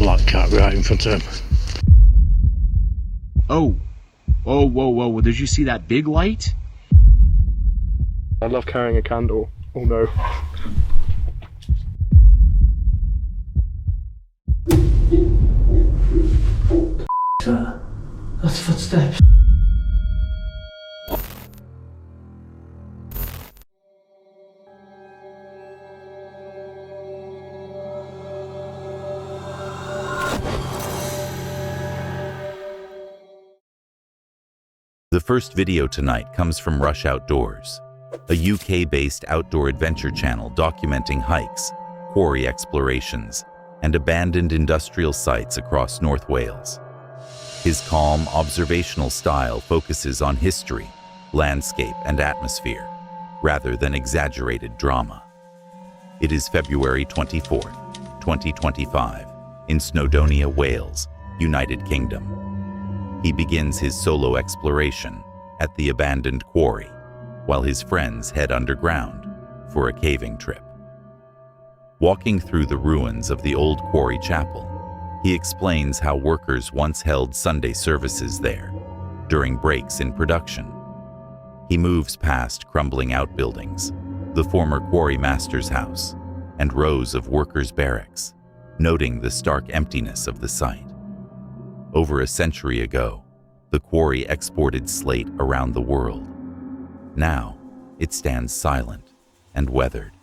black cat right in front of him. Oh, whoa, did you see that big light? I love carrying a candle. Oh no. That's footsteps. The first video tonight comes from Rush Outdoors, a UK-based outdoor adventure channel documenting hikes, quarry explorations, and abandoned industrial sites across North Wales. His calm, observational style focuses on history, landscape, and atmosphere, rather than exaggerated drama. It is February 24th, 2025, in Snowdonia, Wales, United Kingdom. He begins his solo exploration at the abandoned quarry, while his friends head underground for a caving trip. Walking through the ruins of the old quarry chapel, he explains how workers once held Sunday services there during breaks in production. He moves past crumbling outbuildings, the former quarry master's house, and rows of workers' barracks, noting the stark emptiness of the site. Over a century ago, the quarry exported slate around the world. Now, it stands silent and weathered.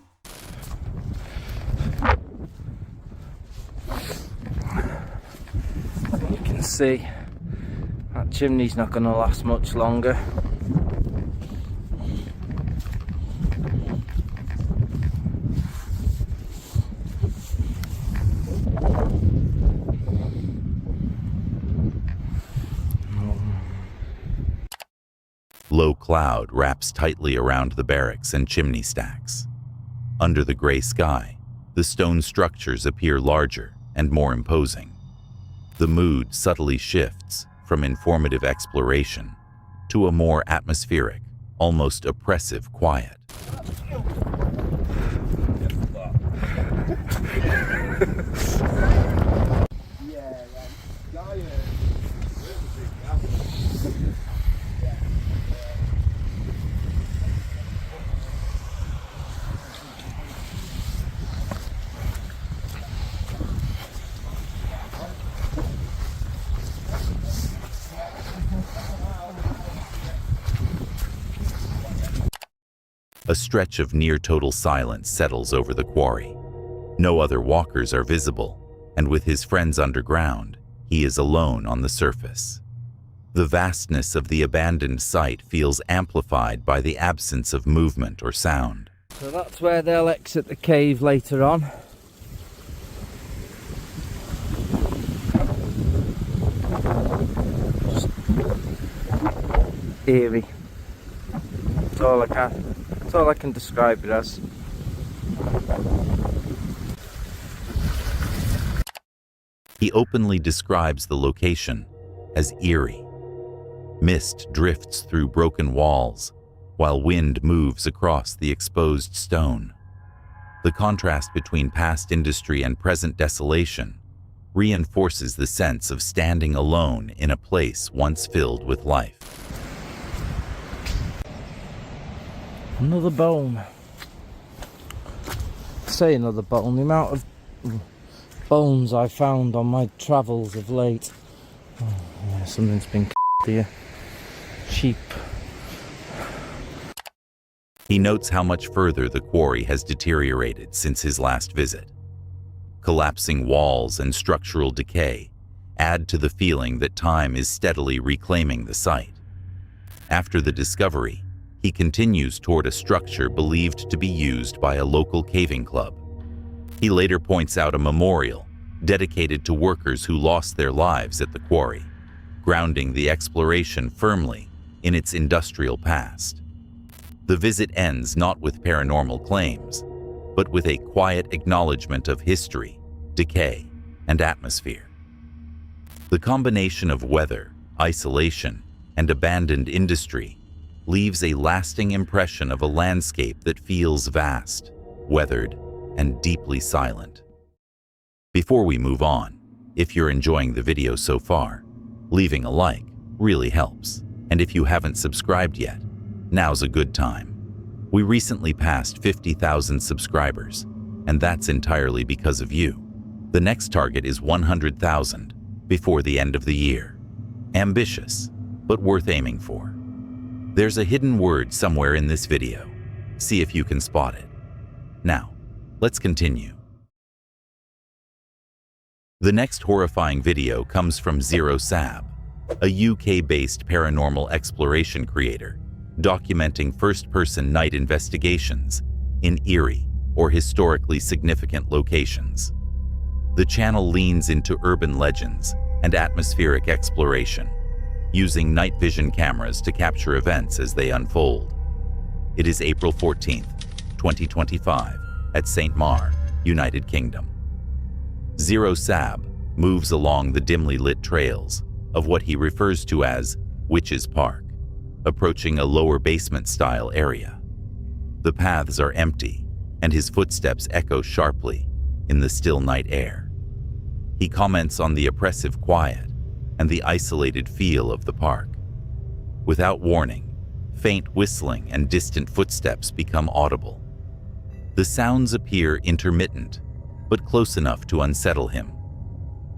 You can see that chimney's not going to last much longer. Low cloud wraps tightly around the barracks and chimney stacks. Under the gray sky, the stone structures appear larger and more imposing. The mood subtly shifts from informative exploration to a more atmospheric, almost oppressive quiet. A stretch of near-total silence settles over the quarry. No other walkers are visible, and with his friends underground, he is alone on the surface. The vastness of the abandoned site feels amplified by the absence of movement or sound. So that's where they'll exit the cave later on. Eerie. That's all I can describe it as. He openly describes the location as eerie. Mist drifts through broken walls, while wind moves across the exposed stone. The contrast between past industry and present desolation reinforces the sense of standing alone in a place once filled with life. Another bone. Say another bone. The amount of bones I found on my travels of late. Oh, yeah, something's been here. Sheep. He notes how much further the quarry has deteriorated since his last visit. Collapsing walls and structural decay add to the feeling that time is steadily reclaiming the site. After the discovery, he continues toward a structure believed to be used by a local caving club. He later points out a memorial dedicated to workers who lost their lives at the quarry, grounding the exploration firmly in its industrial past. The visit ends not with paranormal claims, but with a quiet acknowledgement of history, decay, and atmosphere. The combination of weather, isolation, and abandoned industry leaves a lasting impression of a landscape that feels vast, weathered, and deeply silent. Before we move on, If you're enjoying the video so far, leaving a like really helps. And if you haven't subscribed yet, now's a good time. We recently passed 50,000 subscribers, and that's entirely because of you. The next target is 100,000 before the end of the year. Ambitious, but worth aiming for. There's a hidden word somewhere in this video. See if you can spot it. Now, let's continue. The next horrifying video comes from Zero Sab, a UK-based paranormal exploration creator documenting first-person night investigations in eerie or historically significant locations. The channel leans into urban legends and atmospheric exploration, using night vision cameras to capture events as they unfold. It is April 14th, 2025, at St. Mar, United Kingdom. Zero Sab moves along the dimly lit trails of what he refers to as Witch's Park, approaching a lower basement-style area. The paths are empty, and his footsteps echo sharply in the still night air. He comments on the oppressive quiet and the isolated feel of the park. Without warning, faint whistling and distant footsteps become audible. The sounds appear intermittent, but close enough to unsettle him.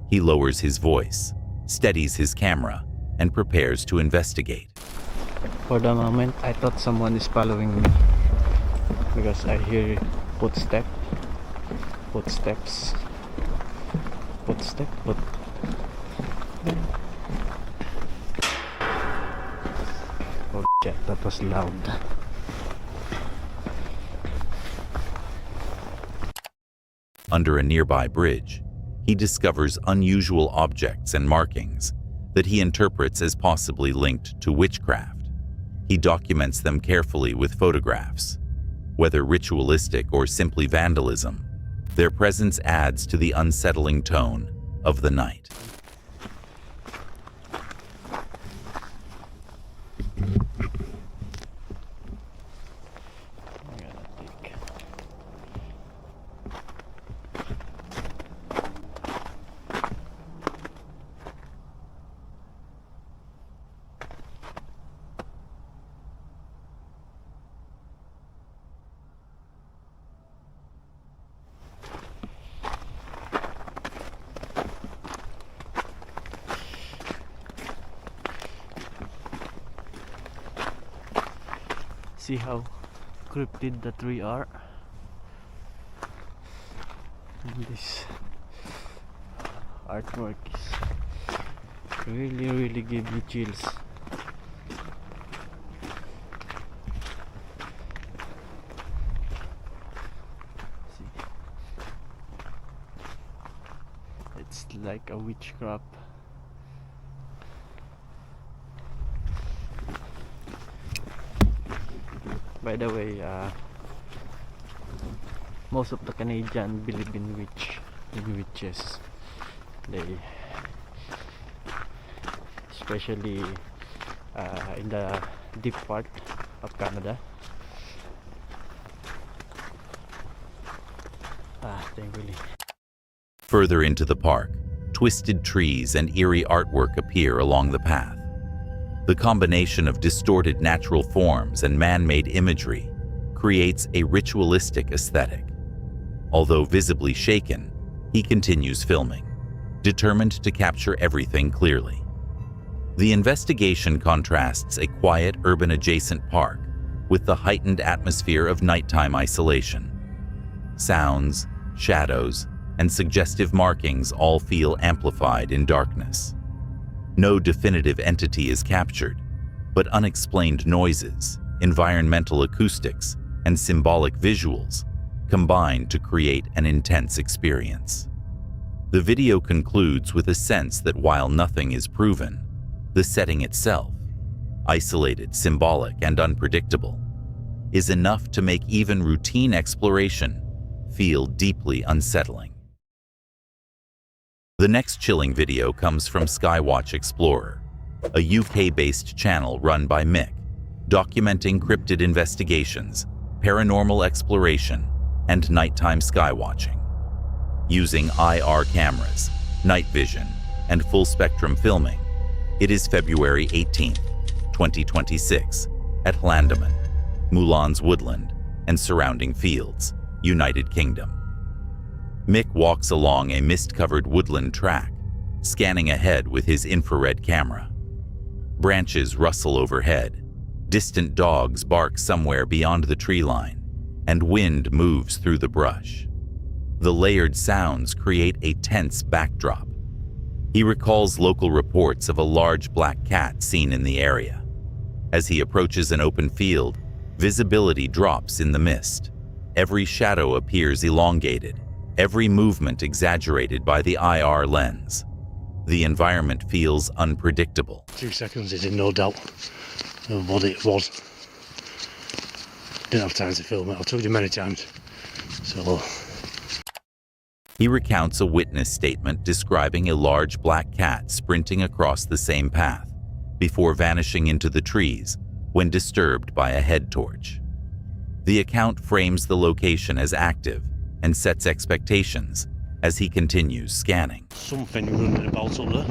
He lowers his voice, steadies his camera, and prepares to investigate. For the moment, I thought someone is following me because I hear footsteps. Oh shit, that was loud. Under a nearby bridge, he discovers unusual objects and markings that he interprets as possibly linked to witchcraft. He documents them carefully with photographs. Whether ritualistic or simply vandalism, their presence adds to the unsettling tone of the night. See how cryptid the tree are, and this artwork is really give you chills. See, it's like a witchcraft. By the way, most of the Canadians believe in witches. They, especially in the deep part of Canada. Thankfully. Further into the park, twisted trees and eerie artwork appear along the path. The combination of distorted natural forms and man-made imagery creates a ritualistic aesthetic. Although visibly shaken, he continues filming, determined to capture everything clearly. The investigation contrasts a quiet urban-adjacent park with the heightened atmosphere of nighttime isolation. Sounds, shadows, and suggestive markings all feel amplified in darkness. No definitive entity is captured, but unexplained noises, environmental acoustics, and symbolic visuals combine to create an intense experience. The video concludes with a sense that while nothing is proven, the setting itself, isolated, symbolic, and unpredictable, is enough to make even routine exploration feel deeply unsettling. The next chilling video comes from Skywatch Explorer, a UK-based channel run by Mick, documenting cryptid investigations, paranormal exploration, and nighttime skywatching. Using IR cameras, night vision, and full-spectrum filming, it is February 18, 2026, at Llandaman, Moulins Woodland, and surrounding fields, United Kingdom. Mick walks along a mist-covered woodland track, scanning ahead with his infrared camera. Branches rustle overhead, distant dogs bark somewhere beyond the tree line, and wind moves through the brush. The layered sounds create a tense backdrop. He recalls local reports of a large black cat seen in the area. As he approaches an open field, visibility drops in the mist. Every shadow appears elongated, every movement exaggerated by the IR lens. The environment feels unpredictable. 2 seconds is in no doubt of what it was. Didn't have time to film it, I've told you many times. So He recounts a witness statement describing a large black cat sprinting across the same path before vanishing into the trees when disturbed by a head torch. The account frames the location as active and sets expectations as he continues scanning. something running about up there.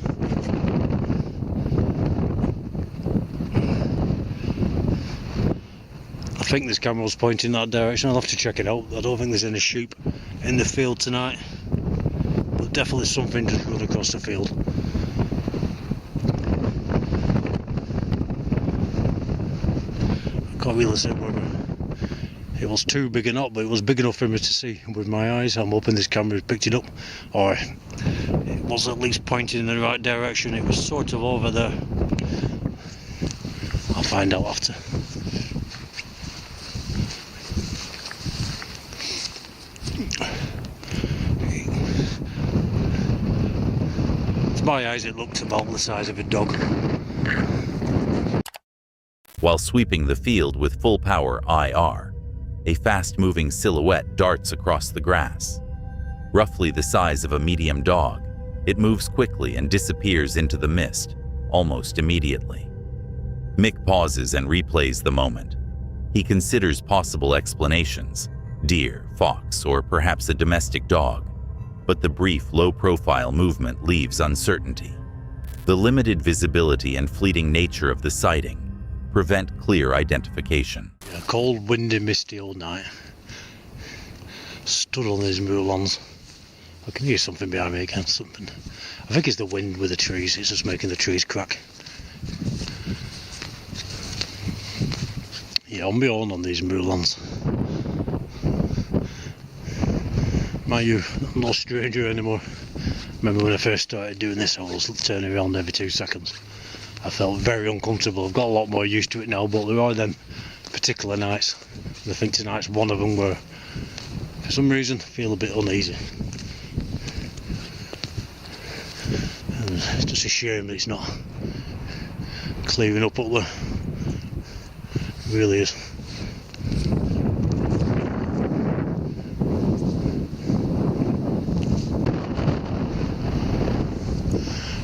I think this camera was pointing that direction. I'll have to check it out. I don't think there's any sheep in the field tonight, but definitely something just run across the field. I can't really say whether it was too big or not, but it was big enough for me to see with my eyes. I'm hoping this camera picked it up, or it was at least pointing in the right direction. It was sort of over there. I'll find out after. To my eyes, it looked about the size of a dog. While sweeping the field with full-power IR, a fast-moving silhouette darts across the grass. Roughly the size of a medium dog, it moves quickly and disappears into the mist almost immediately. Mick pauses and replays the moment. He considers possible explanations: deer, fox, or perhaps a domestic dog. But the brief, low-profile movement leaves uncertainty. The limited visibility and fleeting nature of the sighting prevent clear identification. Yeah, cold, windy, misty all night. Stood on these moorlands. I can hear something behind me again, something. I think it's the wind with the trees, it's just making the trees crack. Yeah, on my own on these moorlands. Mind you, I'm not a stranger anymore. Remember when I first started doing this, I was turning around every 2 seconds. I felt very uncomfortable. I've got a lot more used to it now, but there are them particular nights. And I think tonight's one of them where, for some reason, I feel a bit uneasy. And it's just a shame that it's not clearing up there. It really is.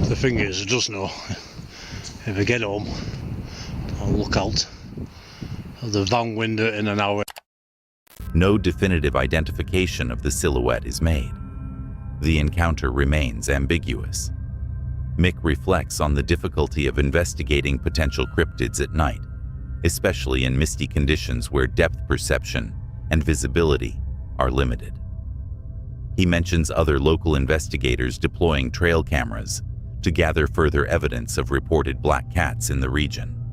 The thing is, I just know if I get home, I'll look out of the van window in an hour. No definitive identification of the silhouette is made. The encounter remains ambiguous. Mick reflects on the difficulty of investigating potential cryptids at night, especially in misty conditions where depth perception and visibility are limited. He mentions other local investigators deploying trail cameras to gather further evidence of reported black cats in the region.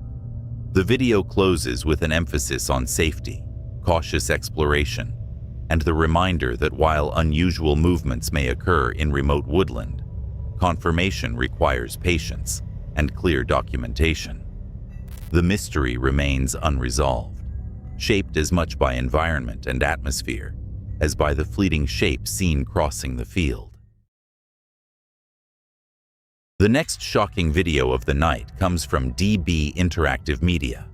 The video closes with an emphasis on safety, cautious exploration, and the reminder that while unusual movements may occur in remote woodland, confirmation requires patience and clear documentation. The mystery remains unresolved, shaped as much by environment and atmosphere as by the fleeting shape seen crossing the field. The next shocking video of the night comes from DB Interactive Media,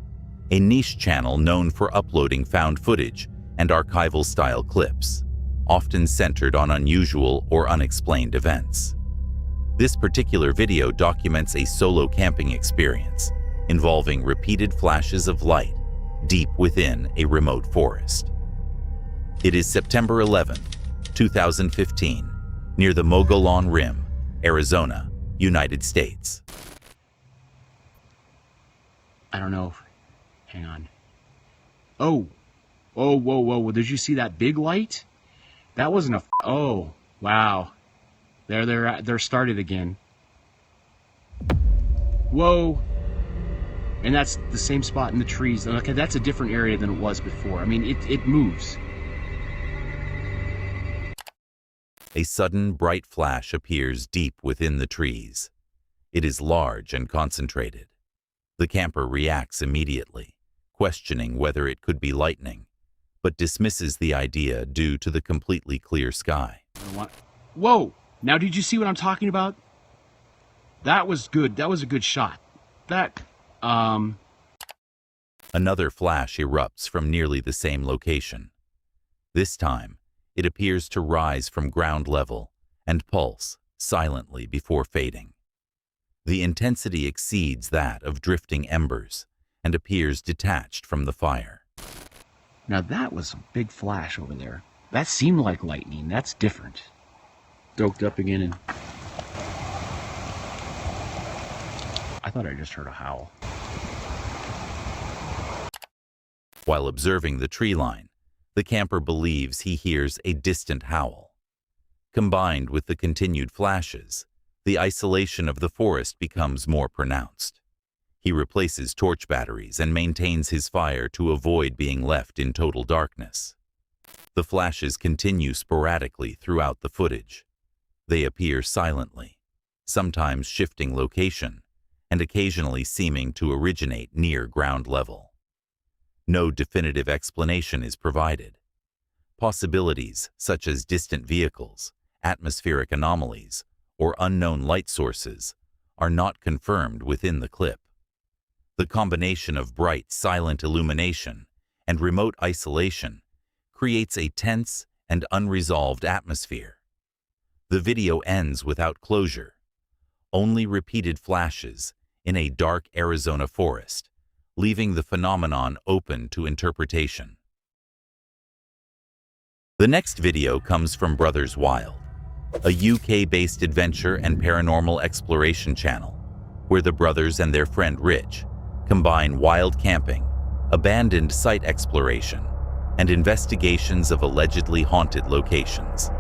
a niche channel known for uploading found footage and archival-style clips, often centered on unusual or unexplained events. This particular video documents a solo camping experience involving repeated flashes of light deep within a remote forest. It is September 11, 2015, near the Mogollon Rim, Arizona, United States. I don't know. Hang on. Oh, whoa, whoa. Did you see that big light? That wasn't a. Oh, wow. They're started again. Whoa. And that's the same spot in the trees. Okay, that's a different area than it was before. I mean, it moves. A sudden bright flash appears deep within the trees. It is large and concentrated. The camper reacts immediately, questioning whether it could be lightning, but dismisses the idea due to the completely clear sky. Whoa! Now did you see what I'm talking about? That was good. That was a good shot. Another flash erupts from nearly the same location. This time, it appears to rise from ground level and pulse silently before fading. The intensity exceeds that of drifting embers and appears detached from the fire. Now that was a big flash over there. That seemed like lightning. That's different. Stoked up again and... I thought I just heard a howl. While observing the tree line, the camper believes he hears a distant howl. Combined with the continued flashes, the isolation of the forest becomes more pronounced. He replaces torch batteries and maintains his fire to avoid being left in total darkness. The flashes continue sporadically throughout the footage. They appear silently, sometimes shifting location, and occasionally seeming to originate near ground level. No definitive explanation is provided. Possibilities such as distant vehicles, atmospheric anomalies, or unknown light sources are not confirmed within the clip. The combination of bright, silent illumination and remote isolation creates a tense and unresolved atmosphere. The video ends without closure, only repeated flashes in a dark Arizona forest, leaving the phenomenon open to interpretation. The next video comes from Brothers Wild, a UK-based adventure and paranormal exploration channel, where the brothers and their friend Rich combine wild camping, abandoned site exploration, and investigations of allegedly haunted locations.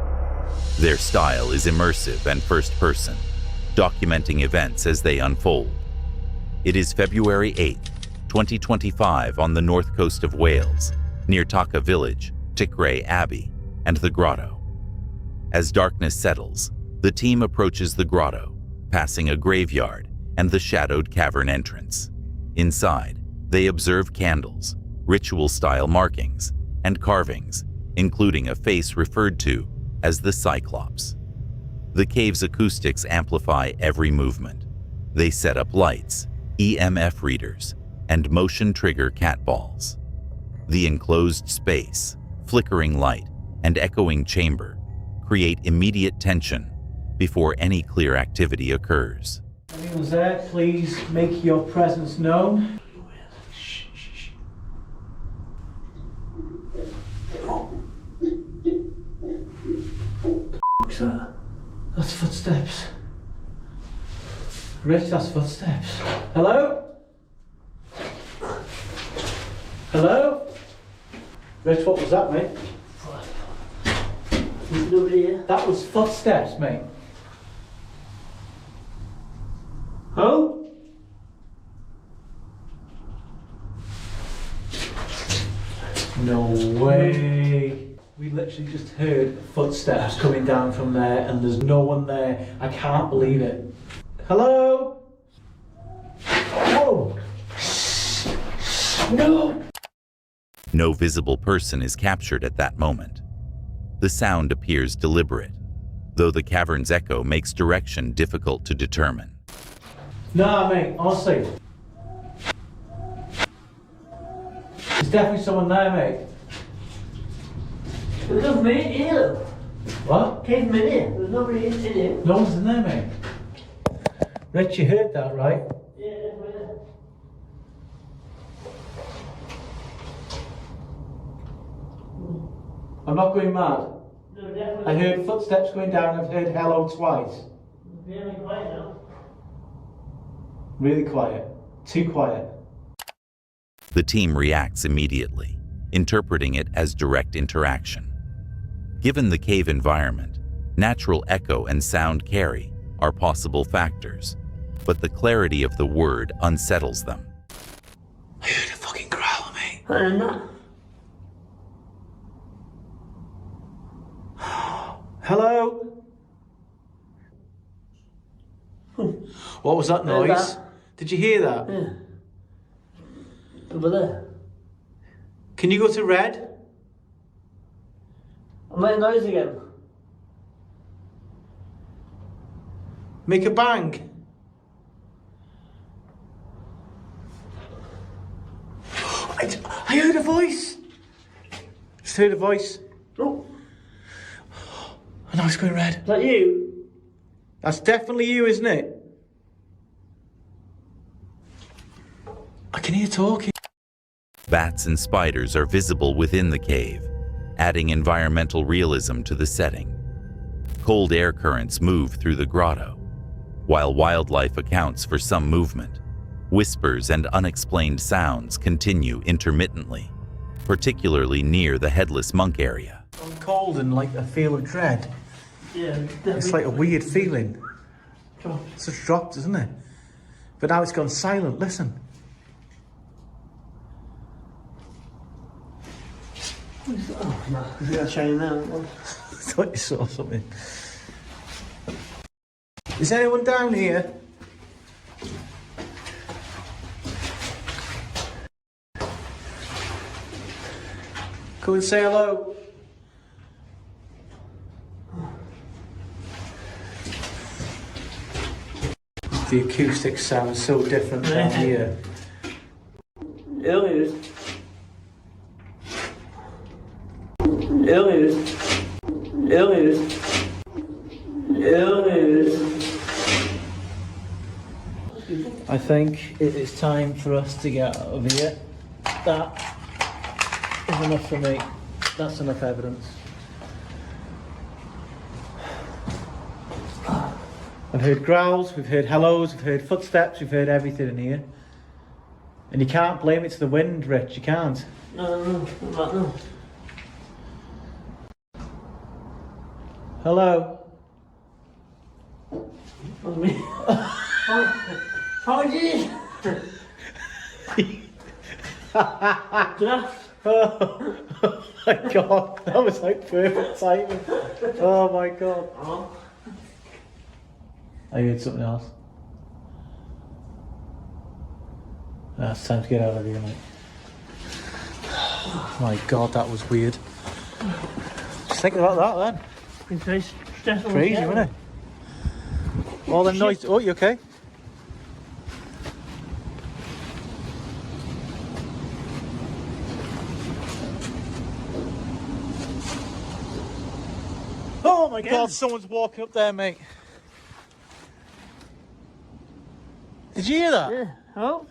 Their style is immersive and first-person, documenting events as they unfold. It is February 8, 2025 on the north coast of Wales, near Taka Village, Ticray Abbey, and the grotto. As darkness settles, the team approaches the grotto, passing a graveyard and the shadowed cavern entrance. Inside, they observe candles, ritual-style markings, and carvings, including a face referred to as the Cyclops. The cave's acoustics amplify every movement. They set up lights, EMF readers, and motion trigger cat balls. The enclosed space, flickering light, and echoing chamber create immediate tension before any clear activity occurs. If anyone's there, please make your presence known. What's that? That's footsteps. Rich, that's footsteps. Hello? Hello? Rich, what was that, mate? Nobody here. That was footsteps, mate. Who? No way. We literally just heard footsteps coming down from there and there's no one there. I can't believe it. Hello? Whoa! No! No visible person is captured at that moment. The sound appears deliberate, though the cavern's echo makes direction difficult to determine. Nah, mate, honestly. There's definitely someone there, mate. There's nobody in here. What? Came in here. There's nobody in here. No one's in there, mate. Rich, you heard that, right? Yeah, definitely. I'm not going mad. No, definitely. I heard footsteps going down, I've heard hello twice. Really quiet now. Really quiet. Too quiet. The team reacts immediately, interpreting it as direct interaction. Given the cave environment, natural echo and sound carry are possible factors, but the clarity of the word unsettles them. I heard a fucking growler, mate. I don't know. Hello? What was that Heard noise? that. Did you hear that? Yeah. Over there. Can you go to red? I made a noise again. Make a bang. I heard a voice. Just heard a voice. Oh, I know it's going red. is that you? That's definitely you, isn't it? I can hear talking. Bats and spiders are visible within the cave, adding environmental realism to the setting. Cold air currents move through the grotto, while wildlife accounts for some movement. Whispers and unexplained sounds continue intermittently, particularly near the Headless Monk area. I'm cold and like a feel of dread. Yeah, It's like a weird feeling. Come on. It's just dropped, isn't it? But now it's gone silent. Listen. Oh, no. You got to shine now. I thought you saw something. Is anyone down here? Come and say hello. The acoustic sounds so different down here. Aliens. Aliens. Aliens. Aliens. I think it is time for us to get out of here. That is enough for me. That's enough evidence. I've heard growls, we've heard hellos, we've heard footsteps, we've heard everything in here. And you can't blame it to the wind, Rich, you can't. No, not no. Hello? That's me. How did Giraffe. Oh my god, that was like perfect timing. Oh my god. Oh. I heard something else. It's time to get out of here, mate. Oh my god, that was weird. Just think about that then. It's very stressful. Crazy, wasn't it? All them noise. Oh, you okay? Oh my god, someone's walking up there, mate. Did you hear that? Yeah. Oh.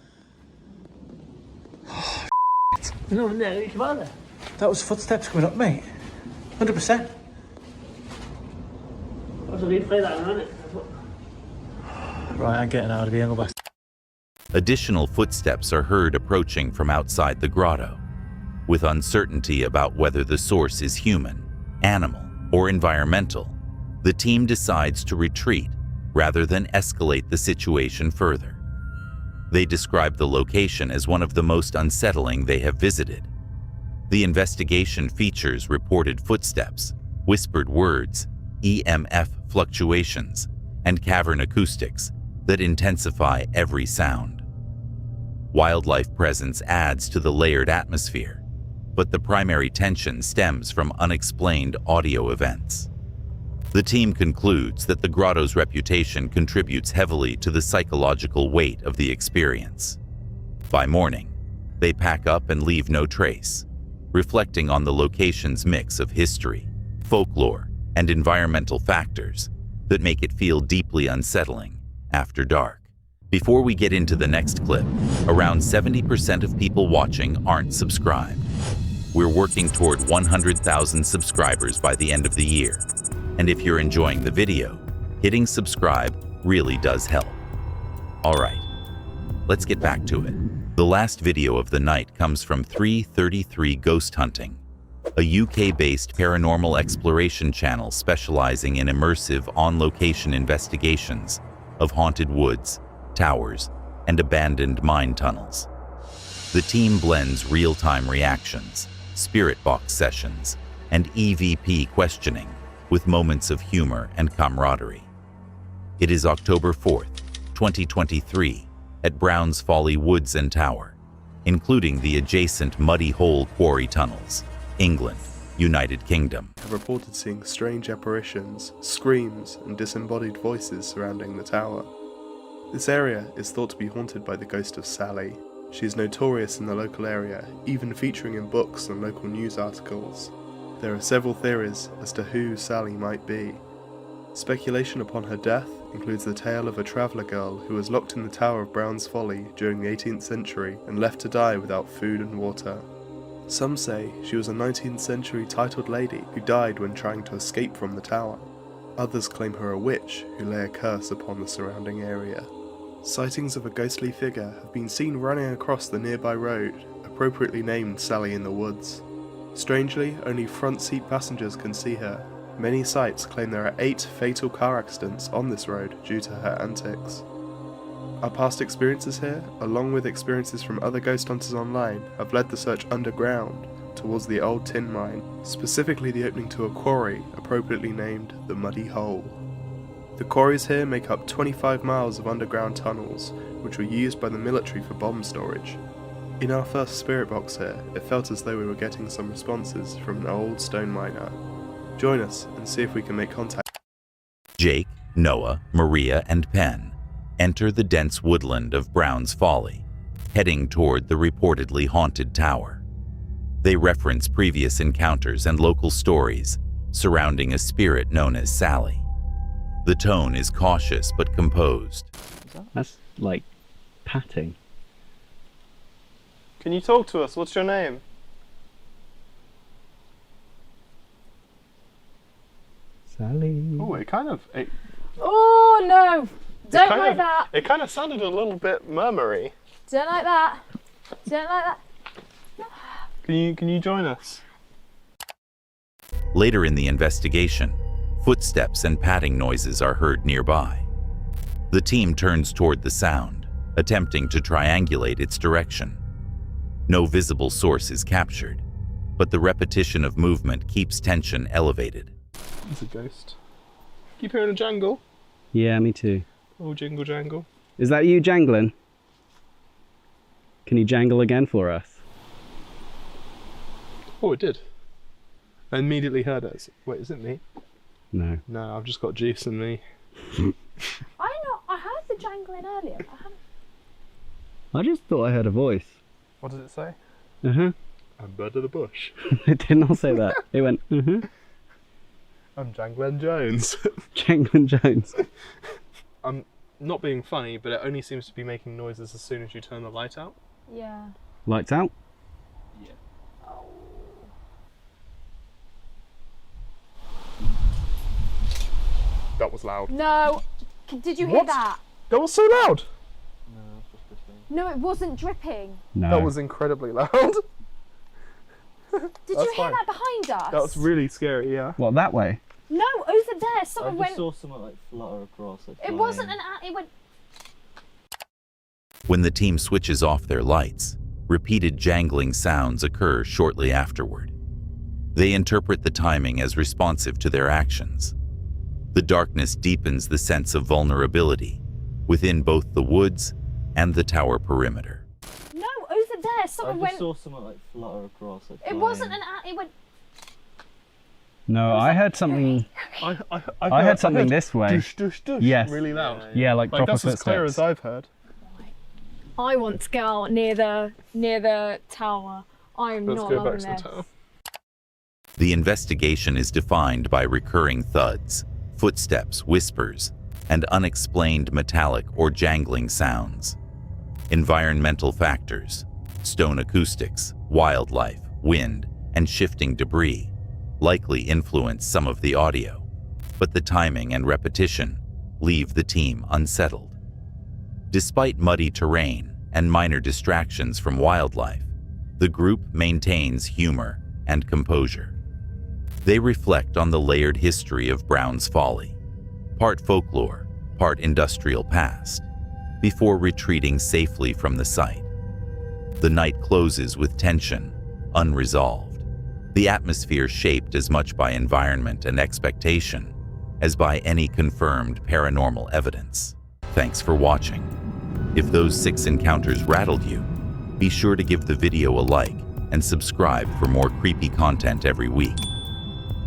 No, no, it's about there. That was footsteps coming up, mate. 100%. What's the replay that on it? Right, I'm getting out of here. I'll go back. Additional footsteps are heard approaching from outside the grotto. With uncertainty about whether the source is human, animal, or environmental, the team decides to retreat rather than escalate the situation further. They describe the location as one of the most unsettling they have visited. The investigation features reported footsteps, whispered words, EMF fluctuations, and cavern acoustics that intensify every sound. Wildlife presence adds to the layered atmosphere, but the primary tension stems from unexplained audio events. The team concludes that the grotto's reputation contributes heavily to the psychological weight of the experience. By morning, they pack up and leave no trace, reflecting on the location's mix of history, folklore, and environmental factors that make it feel deeply unsettling after dark. Before we get into the next clip, around 70% of people watching aren't subscribed. We're working toward 100,000 subscribers by the end of the year. And if you're enjoying the video, hitting subscribe really does help. Alright, let's get back to it. The last video of the night comes from 333 Ghost Hunting, a UK-based paranormal exploration channel specializing in immersive, on-location investigations of haunted woods, towers, and abandoned mine tunnels. The team blends real-time reactions, spirit box sessions, and EVP questioning with moments of humor and camaraderie. It is October 4th, 2023, at Browns Folly Woods and Tower, including the adjacent Muddy Hole Quarry tunnels, England, United Kingdom. Have reported seeing strange apparitions, screams, and disembodied voices surrounding the tower. This area is thought to be haunted by the ghost of Sally. She is notorious in the local area, even featuring in books and local news articles. There are several theories as to who Sally might be. Speculation upon her death includes the tale of a traveller girl who was locked in the Tower of Browns Folly during the 18th century and left to die without food and water. Some say she was a 19th century titled lady who died when trying to escape from the tower. Others claim her a witch who lay a curse upon the surrounding area. Sightings of a ghostly figure have been seen running across the nearby road, appropriately named Sally in the Woods. Strangely, only front seat passengers can see her. Many sites claim there are 8 fatal car accidents on this road due to her antics. Our past experiences here, along with experiences from other ghost hunters online, have led the search underground towards the old tin mine, specifically the opening to a quarry appropriately named the Muddy Hole. The quarries here make up 25 miles of underground tunnels, which were used by the military for bomb storage. In our first spirit box here, it felt as though we were getting some responses from an old stone miner. Join us and see if we can make contact. Jake, Noah, Maria, and Penn enter the dense woodland of Browns Folly, heading toward the reportedly haunted tower. They reference previous encounters and local stories surrounding a spirit known as Sally. The tone is cautious but composed. That's like patting. Can you talk to us? What's your name? Sally. Oh, it kind of... Oh no! Don't like that. It kind of sounded a little bit murmury. Don't like that. Don't like that. Can you join us? Later in the investigation, footsteps and patting noises are heard nearby. The team turns toward the sound, attempting to triangulate its direction. No visible source is captured, but the repetition of movement keeps tension elevated. It's a ghost. Keep hearing a jangle. Yeah, me too. Oh, jingle jangle. Is that you jangling? Can you jangle again for us? Oh, it did. I immediately heard it. Wait, is it me? No. No, I've just got juice in me. I heard the jangling earlier, but I haven't. I just thought I heard a voice. What does it say? Uh-huh. I'm bird of the bush. It did not say that. It went, uh-huh. I'm Janglen Jones. Jangling Jones. I'm not being funny, but it only seems to be making noises as soon as you turn the light out. Yeah. Lights out? Yeah. That was loud. No. Did you hear What? that? That was so loud. No, it wasn't dripping. No. That was incredibly loud. Did That's you hear fine. that behind us? That was really scary, yeah. What, that way? No, over there. Someone went. something like flutter across. It wasn't an. It went. When the team switches off their lights, repeated jangling sounds occur shortly afterward. They interpret the timing as responsive to their actions. The darkness deepens the sense of vulnerability within both the woods and the tower perimeter. No, over there. Someone went. something like flutter across. It wasn't an. It went. No, I heard something. I heard something this way. Doosh, doosh, doosh. Yes. Really loud. Yeah, like proper that's as clear footsteps. as I've heard. I want to go out near the tower. I'm Let's not go loving back to the this. tower. The investigation is defined by recurring thuds, footsteps, whispers, and unexplained metallic or jangling sounds. Environmental factors, stone acoustics, wildlife, wind, and shifting debris likely influence some of the audio, but the timing and repetition leave the team unsettled. Despite muddy terrain and minor distractions from wildlife, the group maintains humor and composure. They reflect on the layered history of Brown's Folly, part folklore, part industrial past, before retreating safely from the site. The night closes with tension, unresolved, the atmosphere shaped as much by environment and expectation as by any confirmed paranormal evidence. Thanks for watching. If those 6 encounters rattled you, be sure to give the video a like and subscribe for more creepy content every week.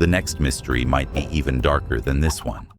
The next mystery might be even darker than this one.